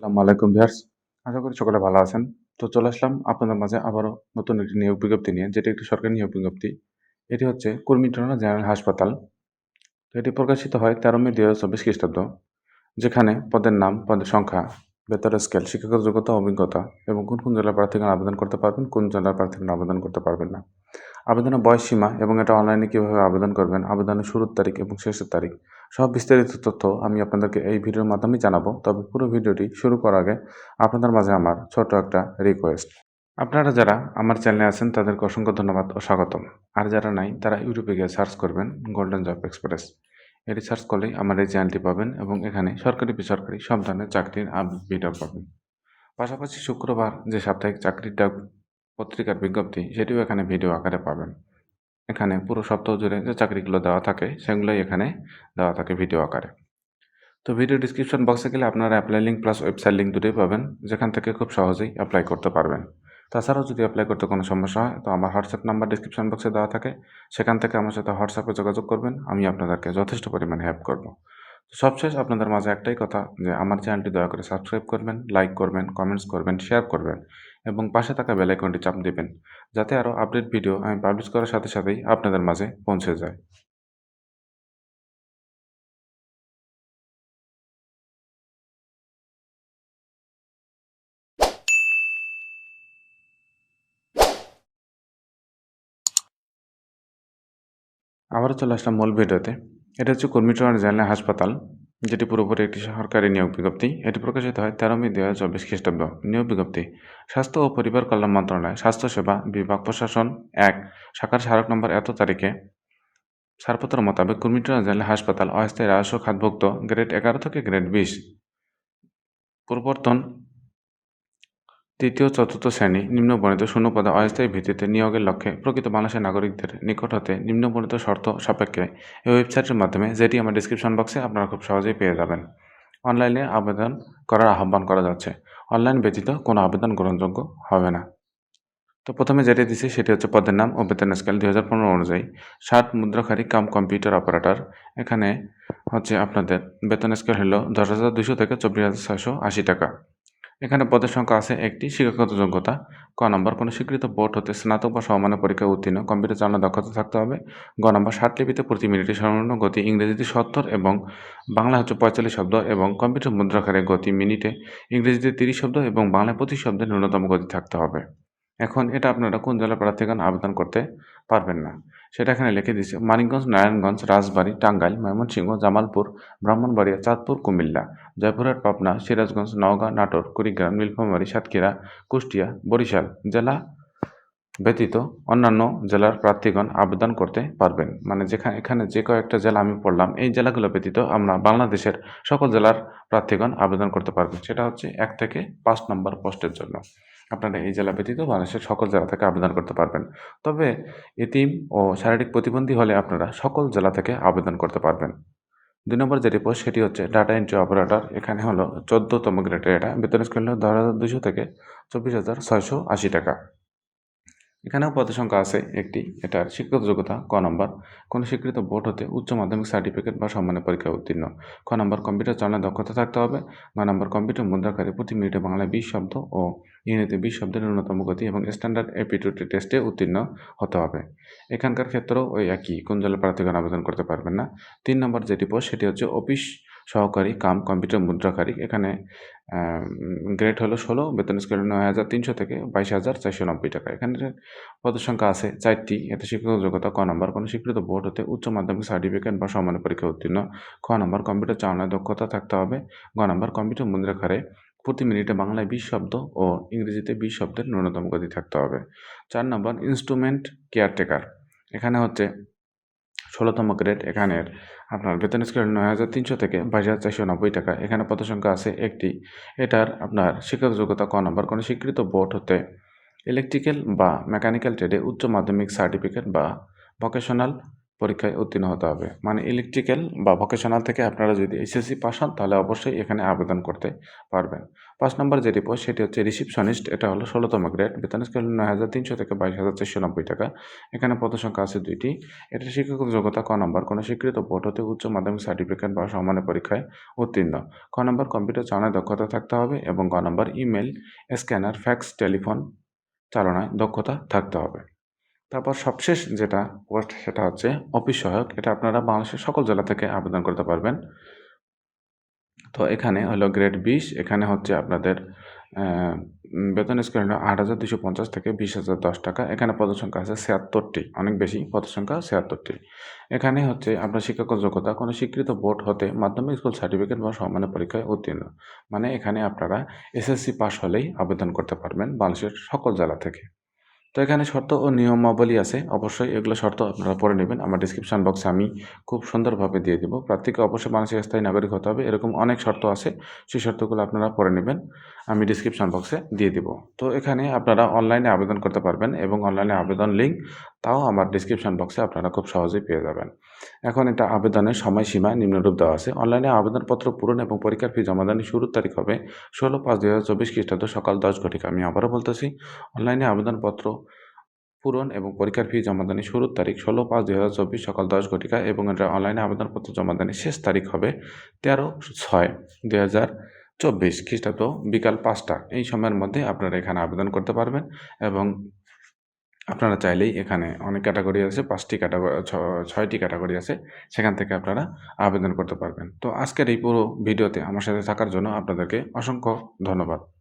আসসালামু আলাইকুম ভিউয়ার্স। আশা করি সকলে ভালো আছেন। তো চলে আসলাম আপনাদের মাঝে আবারও নতুন একটি নিয়োগ বিজ্ঞপ্তি নিয়ে, যেটি একটি সরকারি নিয়োগ বিজ্ঞপ্তি। এটি হচ্ছে কুর্মিটোলা জেনারেল হাসপাতাল। তো এটি প্রকাশিত হয় ১৩ মে ২০২৪ খ্রিস্টাব্দ। যেখানে পদের নাম, পদের সংখ্যা, বেতনের স্কেল, শিক্ষাগত যোগ্যতা, অভিজ্ঞতা এবং কোন জেলার প্রার্থীগণ আবেদন করতে পারবেন, কোন জেলার প্রার্থীগণ আবেদন করতে পারবেন না। আবেদনের বয়স সীমা এবং এটা অনলাইনে কীভাবে আবেদন করবেন, আবেদনের শুরুর তারিখ এবং শেষের তারিখ, সব বিস্তারিত তথ্য আমি আপনাদেরকে এই ভিডিওর মাধ্যমেই জানাবো। তবে পুরো ভিডিওটি শুরু করার আগে আপনাদের মাঝে আমার ছোট্ট একটা রিকোয়েস্ট। আপনারা যারা আমার চ্যানেলে আছেন তাদেরকে অসংখ্য ধন্যবাদ ও স্বাগতম। আর যারা নাই তারা ইউটিউবে গিয়ে সার্চ করবেন গোল্ডেন জব এক্সপ্রেস। এটি সার্চ করলেই আমার এই চ্যানেলটি পাবেন এবং এখানে সরকারি বেসরকারি সব ধরনের চাকরির ভিডিও পাবেন। পাশাপাশি শুক্রবার যে সাপ্তাহিক চাকরিটা পত্রিকার বিজ্ঞপ্তি সেটিও এখানে ভিডিও আকারে পাবেন। এখানে পুরো সপ্তাহ জুড়ে যে চাকরিগুলো দেওয়া থাকে সেগুলোই এখানে দেওয়া থাকে ভিডিও আকারে। তো ভিডিও ডিসক্রিপশন বক্সে গেলে আপনারা apply link plus website link দুটোই পাবেন, যেখান থেকে খুব সহজেই অ্যাপ্লাই করতে পারবেন। তাছাড়াও যদি অ্যাপ্লাই করতে কোনো সমস্যা হয় তো আমার হোয়াটসঅ্যাপ নাম্বার ডিসক্রিপশন বক্সে দেওয়া থাকে, সেখান থেকে আমার সাথে হোয়াটসঅ্যাপে যোগাযোগ করবেন, আমি আপনাদেরকে যথেষ্ট পরিমাণে হেল্প করব। সবশেষ আপনাদের মাঝে একটাই কথা যে আমার চ্যানেলটি দয়া করে সাবস্ক্রাইব করবেন, লাইক করবেন, কমেন্টস করবেন, শেয়ার করবেন এবং পাশে থাকা বেল আইকনটি চাপ দিবেন, যাতে আরও আপডেট ভিডিও আমি পাবলিশ করার সাথে সাথেই আপনাদের মাঝে পৌঁছে যায়। আবারও চলে আসলাম মূল ভিডিওতে। এটা হচ্ছে কুর্মিটোলা জেনারেল হাসপাতাল, যেটি পুরোপুরি একটি সরকারি নিয়োগ বিজ্ঞপ্তি। এটি প্রকাশিত হয় ১৩ মে ২০২৪ খ্রিস্টাব্দ। নিয়োগ বিজ্ঞপ্তি স্বাস্থ্য ও পরিবার কল্যাণ মন্ত্রণালয়, স্বাস্থ্যসেবা বিভাগ, প্রশাসন ১, শাখার স্মারক নম্বর এত তারিখে ছাড়পত্র মোতাবেক কুর্মিটোলা জেনারেল হাসপাতাল অস্থায়ী রাজস্ব খাতভুক্ত গ্রেড ১১ থেকে গ্রেড ২০ প্রবর্তন ৩য়-৪র্থ শ্রেণী নিম্নবর্ণিত শূন্যপদে অস্থায়ী ভিত্তিতে নিয়োগের লক্ষ্যে প্রকৃত বাংলাদেশের নাগরিকদের নিকট হতে নিম্নবর্ণিত শর্ত সাপেক্ষে এই ওয়েবসাইটের মাধ্যমে, যেটি আমার ডিসক্রিপশন বক্সে আপনারা খুব সহজেই পেয়ে যাবেন, অনলাইনে আবেদন করার আহ্বান করা যাচ্ছে। অনলাইন ব্যতীত কোনো আবেদন গ্রহণযোগ্য হবে না। তো প্রথমে যেটি দিছি সেটি হচ্ছে পদের নাম ও বেতন স্কেল ২০১৫ অনুযায়ী ৬০ মুদ্রাখারি কাম কম্পিউটার অপারেটর। এখানে হচ্ছে আপনাদের বেতন স্কেল হলো ১০,২০০ থেকে ২৪,৬৮০ টাকা। এখানে পদের সংখ্যা আছে একটি। শিক্ষাগত যোগ্যতা ক নম্বর, কোনো স্বীকৃত বোর্ড হতে স্নাতক বা সমমানের পরীক্ষায় উত্তীর্ণ, কম্পিউটার চালানোর দক্ষতা থাকতে হবে। গ নম্বর, ৬০ লিপিতে প্রতি মিনিটে সর্বনিম্ন গতি ইংরেজিতে ৭০ এবং বাংলা হচ্ছে ৪৫ শব্দ এবং কম্পিউটার মুদ্রাক্ষরে গতি মিনিটে ইংরেজিতে ৩০ শব্দ এবং বাংলায় ২৫ শব্দের ন্যূনতম গতি থাকতে হবে। এখন এটা আপনারা কোন জেলার প্রার্থীগণ আবেদন করতে পারবেন না সেটা এখানে লিখে দিচ্ছে। মানিকগঞ্জ, নারায়ণগঞ্জ, রাজবাড়ী, টাঙ্গাইল, ময়মনসিংহ, জামালপুর, ব্রাহ্মণবাড়িয়া, চাঁদপুর, কুমিল্লা, জয়পুরহাট, পাবনা, সিরাজগঞ্জ, নওগাঁ, নাটোর, কুড়িগ্রাম, নীলফামারী, সাতক্ষীরা, কুষ্টিয়া, বরিশাল জেলা ব্যতীত অন্যান্য জেলার প্রার্থীগণ আবেদন করতে পারবেন। মানে এখানে যে কয়েকটা জেলা আমি পড়লাম, এই জেলাগুলো ব্যতীত আমরা বাংলাদেশের সকল জেলার প্রার্থীগণ আবেদন করতে পারবেন। সেটা হচ্ছে ১ থেকে ৫ নম্বর পোস্টের জন্য আপনারা এই জেলা ব্যতীত বাংলাদেশের সকল জেলা থেকে আবেদন করতে পারবেন। তবে এতিম ও শারীরিক প্রতিবন্ধী হলে আপনারা সকল জেলা থেকে আবেদন করতে পারবেন। ২ নম্বর যেটি পোস্ট সেটি হচ্ছে ডাটা এন্ট্রি অপারেটর। এখানে হলো ১৪তম গ্রেডের এটা। বেতন স্কেল হলো ১০,২০০ থেকে ২৪,৬৮০ টাকা। এখানেও পদের সংখ্যা আছে একটি। এটার শিক্ষাগত যোগ্যতা ক নম্বর, কোনো স্বীকৃত বোর্ড হতে উচ্চ মাধ্যমিক সার্টিফিকেট বা সম্মানের পরীক্ষায় উত্তীর্ণ। খ নম্বর, কম্পিউটার চালানোর দক্ষতা থাকতে হবে। গ নম্বর, কম্পিউটার মুদ্রাকারে প্রতি মিনিটে বাংলায় ২০ শব্দ ও ইংরেজিতে ২০ শব্দের ন্যূনতম গতি এবং স্ট্যান্ডার্ড অ্যাপটিটিউড টেস্টে উত্তীর্ণ হতে হবে। এখানকার ক্ষেত্রেও ওই একই, কোন জেলার প্রার্থীগণ আবেদন করতে পারবেন না। ৩ নম্বর যেটি পোস্ট সেটি হচ্ছে অফিস সহকারী কাম কম্পিউটার মুদ্রাকারী। এখানে গ্রেড হলো ১৬, বেতন স্কেল ৯,৩০০ থেকে ২২,৪৯০ টাকা। এখানে পদের সংখ্যা আছে ৪টি। এতে শিক্ষাগত যোগ্যতা ক নম্বর, কোনো স্বীকৃত বোর্ড হতে উচ্চ মাধ্যমিক সার্টিফিকেট বা সমমানের পরীক্ষায় উত্তীর্ণ। খ নম্বর, কম্পিউটার চালানোর দক্ষতা থাকতে হবে। গ নম্বর, কম্পিউটার মুদ্রাক্ষরে প্রতি মিনিটে বাংলায় ২০ শব্দ ও ইংরেজিতে ২০ শব্দের ন্যূনতম গতি থাকতে হবে। ৪ নম্বর, ইনস্ট্রুমেন্ট কেয়ারটেকার। এখানে হচ্ছে ১৬তম গ্রেড। এখানের আপনার বেতন স্কেল ৯,৩০০ থেকে ২২,৪৯০ টাকা। এখানে পদের সংখ্যা আছে একটি। এটার আপনার শিক্ষাগত যোগ্যতা ক নম্বর, কোনো স্বীকৃত বোর্ড হতে ইলেকট্রিক্যাল বা মেকানিক্যাল ট্রেডে উচ্চ মাধ্যমিক সার্টিফিকেট বা ভোকেশনাল পরীক্ষায় উত্তীর্ণ হতে হবে। মানে ইলেকট্রিক্যাল বা ভোকেশনাল থেকে আপনারা যদি এসএসসি পাস হন তাহলে অবশ্যই এখানে আবেদন করতে পারবেন। ৫ নম্বর যেটি পোস্ট সেটি হচ্ছে রিসিপশনিস্ট। এটা হলো ১৬তম গ্রেড। বেতন স্কেল ৯,৩০০ থেকে ২২,৪৯০ টাকা। এখানে পদসংখ্যা আছে ২ টি। এটার শিক্ষাগত যোগ্যতা ক নম্বর কোনো স্বীকৃত বোর্ড হতে উচ্চ মাধ্যমিক সার্টিফিকেট বা সমমানের পরীক্ষায় উত্তীর্ণ। খ নম্বর কম্পিউটার চালানোয় দক্ষতা থাকতে হবে এবং গ নম্বর ইমেইল, স্ক্যানার, ফ্যাক্স, টেলিফোন চালনায় দক্ষতা থাকতে হবে। তারপর সবশেষ যেটা পোস্ট সেটা হচ্ছে অফিস সহায়ক। এটা আপনারা বাংলাদেশের সকল জেলা থেকে আবেদন করতে পারবেন। তো এখানে হলো গ্রেড ২০ এখানে হচ্ছে আপনাদের বেতন স্কেল হলো ৮,২৫০ থেকে ২০,০১০ টাকা। এখানে পদসংখ্যা আছে ৭৬ টি, অনেক বেশি পদসংখ্যা ৭৬ টি। এখানে হচ্ছে আপনার শিক্ষাগত যোগ্যতা কোনো স্বীকৃত বোর্ড হতে মাধ্যমিক স্কুল সার্টিফিকেট বা সমমানের পরীক্ষায় উত্তীর্ণ। মানে এখানে আপনারা এসএসসি পাস হলেই আবেদন করতে পারবেন বাংলাদেশের সকল জেলা থেকে। তো এখানে শর্ত ও নিয়মাবলী আছে। অবশ্যই এগুলো শর্ত আপনারা পড়ে নেবেন। আমার ডেসক্রিপশন বক্সে আমি খুব সুন্দরভাবে দিয়ে দিব। প্রার্থীকে অবশ্যই বাংলাদেশের স্থায়ী নাগরিক হতে হবে। এরকম অনেক শর্ত আছে। সেই শর্তগুলো আপনারা পড়ে নেবেন। আমি ডেসক্রিপশন বক্সে দিয়ে দিব। তো এখানে আপনারা অনলাইনে আবেদন করতে পারবেন এবং অনলাইনে আবেদন লিঙ্ক তাও আমার ডেসক্রিপশন বক্সে আপনারা খুব সহজেই পেয়ে যাবেন। এখন এটা আবেদনের সময়সীমা নিম্নরূপ দেওয়া আছে। অনলাইনে আবেদনপত্র পূরণ এবং পরীক্ষার ফি জমাদানের শুরুর তারিখ হবে ১৬/৫/২০২৪ খ্রিস্টাব্দ সকাল ১০ ঘটিকা। আমি আবারও বলতেছি, অনলাইনে আবেদনপত্র পূরণ এবং পরীক্ষার ফি জমাদানের শুরুর তারিখ ১৬/৫/২০২৪ সকাল ১০ ঘটিকা এবং এটা অনলাইনে আবেদনপত্র জমাদানের শেষ তারিখ হবে ১৩/৬/২০২৪ খ্রিস্টাব্দ বিকাল ৫টা। এই সময়ের মধ্যে আপনারা এখানে আবেদন করতে পারবেন এবং আপনারা চাইলেই এখানে অনেক ক্যাটাগরি আছে, ৫টি ক্যাটাগরি ৬টি ক্যাটাগরি আছে। সেখান থেকে আপনারা আবেদন করতে পারবেন। তো আজকের এই পুরো ভিডিওতে আমার সাথে থাকার জন্য আপনাদেরকে অসংখ্য ধন্যবাদ।